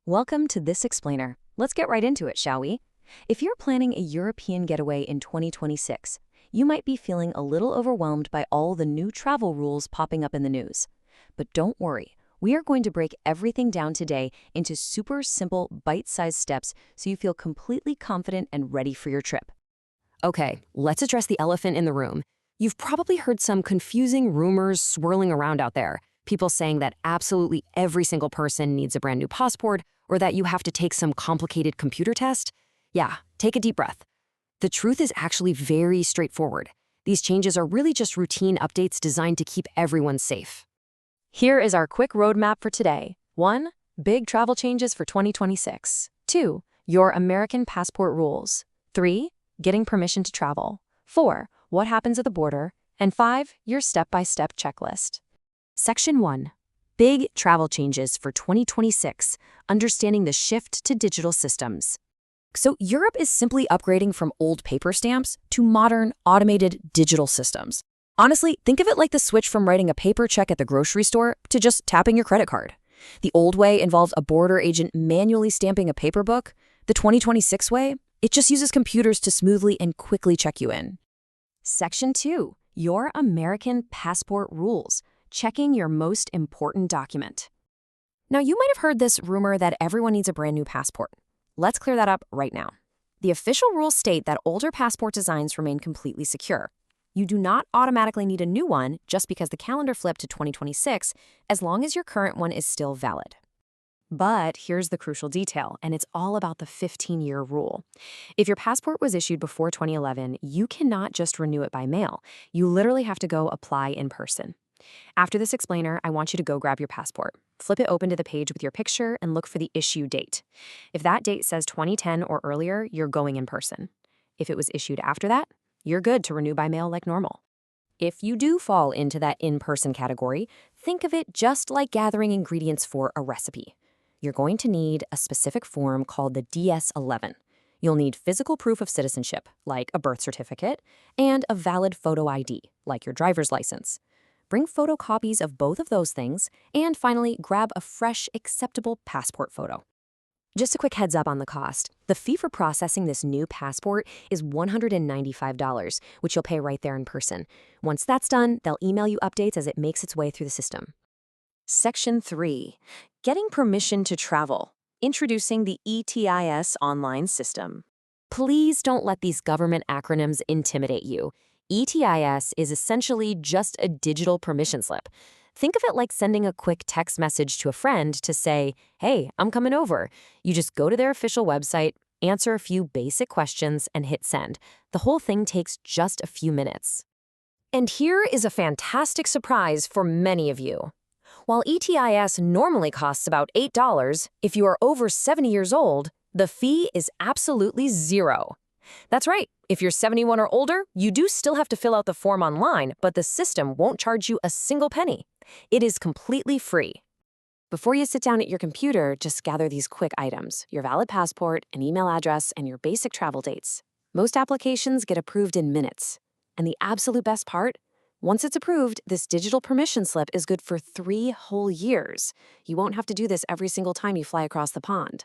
Welcome to This Explainer. Let's get right into it, shall we? If you're planning a European getaway in 2026, you might be feeling a little overwhelmed by all the new travel rules popping up in the news. But don't worry, we are going to break everything down today into super simple, bite-sized steps so you feel completely confident and ready for your trip. Okay, let's address the elephant in the room. You've probably heard some confusing rumors swirling around out there. People saying that absolutely every single person needs a brand new passport or that you have to take some complicated computer test. Yeah, take a deep breath. The truth is actually very straightforward. These changes are really just routine updates designed to keep everyone safe. Here is our quick roadmap for today. 1. Big travel changes for 2026. 2. Your American passport rules. 3. Getting permission to travel. 4. What happens at the border. And 5. Your step-by-step checklist. Section 1. Big travel changes for 2026, understanding the shift to digital systems. So Europe is simply upgrading from old paper stamps to modern, automated digital systems. Honestly, think of it like the switch from writing a paper check at the grocery store to just tapping your credit card. The old way involved a border agent manually stamping a paper book. The 2026 way, it just uses computers to smoothly and quickly check you in. Section 2. Your American passport rules. Checking your most important document. Now, you might have heard this rumor that everyone needs a brand new passport. Let's clear that up right now. The official rules state that older passport designs remain completely secure. You do not automatically need a new one just because the calendar flipped to 2026, as long as your current one is still valid. But here's the crucial detail, and it's all about the 15-year rule. If your passport was issued before 2011, you cannot just renew it by mail. You literally have to go apply in person. After this explainer, I want you to go grab your passport. Flip it open to the page with your picture and look for the issue date. If that date says 2010 or earlier, you're going in person. If it was issued after that, you're good to renew by mail like normal. If you do fall into that in-person category, think of it just like gathering ingredients for a recipe. You're going to need a specific form called the DS-11. You'll need physical proof of citizenship, like a birth certificate, and a valid photo ID, like your driver's license. Bring photocopies of both of those things, and finally, grab a fresh, acceptable passport photo. Just a quick heads up on the cost. The fee for processing this new passport is $195, which you'll pay right there in person. Once that's done, they'll email you updates as it makes its way through the system. Section 3. Getting permission to travel. Introducing the ETIS online system. Please don't let these government acronyms intimidate you. ETIS is essentially just a digital permission slip. Think of it like sending a quick text message to a friend to say, "Hey, I'm coming over." You just go to their official website, answer a few basic questions, and hit send. The whole thing takes just a few minutes. And here is a fantastic surprise for many of you. While ETIS normally costs about $8, if you are over 70 years old, the fee is absolutely $0. That's right. If you're 71 or older, you do still have to fill out the form online, but the system won't charge you a single penny. It is completely free. Before you sit down at your computer, just gather these quick items: your valid passport, an email address, and your basic travel dates. Most applications get approved in minutes. And the absolute best part? Once it's approved, this digital permission slip is good for 3 whole years. You won't have to do this every single time you fly across the pond.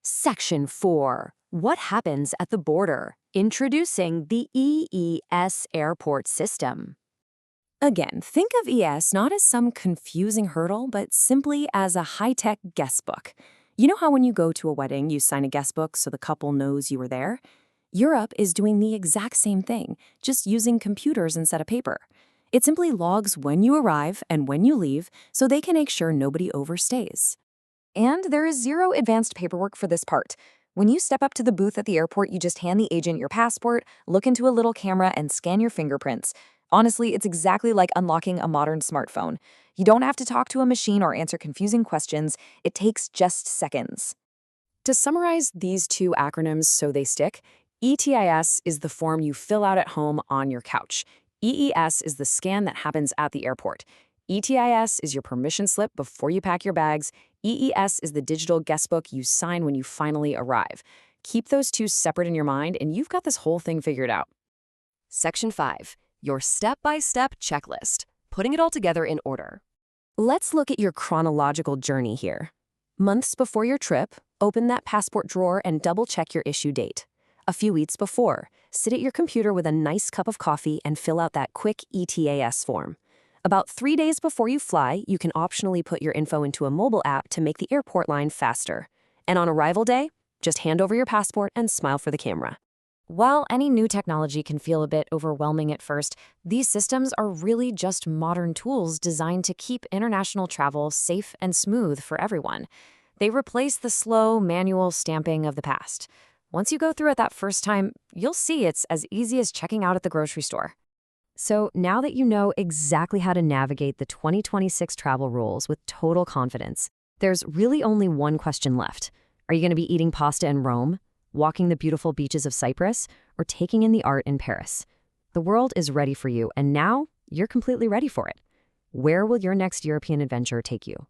Section 4. What happens at the border? Introducing the EES airport system. Again, think of ES not as some confusing hurdle, but simply as a high-tech guest book. You know how when you go to a wedding, you sign a guest book so the couple knows you were there? Europe is doing the exact same thing, just using computers instead of paper. It simply logs when you arrive and when you leave so they can make sure nobody overstays. And there is zero advanced paperwork for this part. When you step up to the booth at the airport, you just hand the agent your passport, look into a little camera, and scan your fingerprints. Honestly, it's exactly like unlocking a modern smartphone. You don't have to talk to a machine or answer confusing questions. It takes just seconds. To summarize these two acronyms so they stick, ETIS is the form you fill out at home on your couch. EES is the scan that happens at the airport. ETIS is your permission slip before you pack your bags. EES is the digital guest book you sign when you finally arrive. Keep those two separate in your mind, and you've got this whole thing figured out. Section 5. Your step-by-step checklist. Putting it all together in order. Let's look at your chronological journey here. Months before your trip, open that passport drawer and double-check your issue date. A few weeks before, sit at your computer with a nice cup of coffee and fill out that quick ETAS form. About 3 days before you fly, you can optionally put your info into a mobile app to make the airport line faster. And on arrival day, just hand over your passport and smile for the camera. While any new technology can feel a bit overwhelming at first, these systems are really just modern tools designed to keep international travel safe and smooth for everyone. They replace the slow, manual stamping of the past. Once you go through it that first time, you'll see it's as easy as checking out at the grocery store. So now that you know exactly how to navigate the 2026 travel rules with total confidence, there's really only one question left. Are you going to be eating pasta in Rome, walking the beautiful beaches of Cyprus, or taking in the art in Paris? The world is ready for you, and now you're completely ready for it. Where will your next European adventure take you?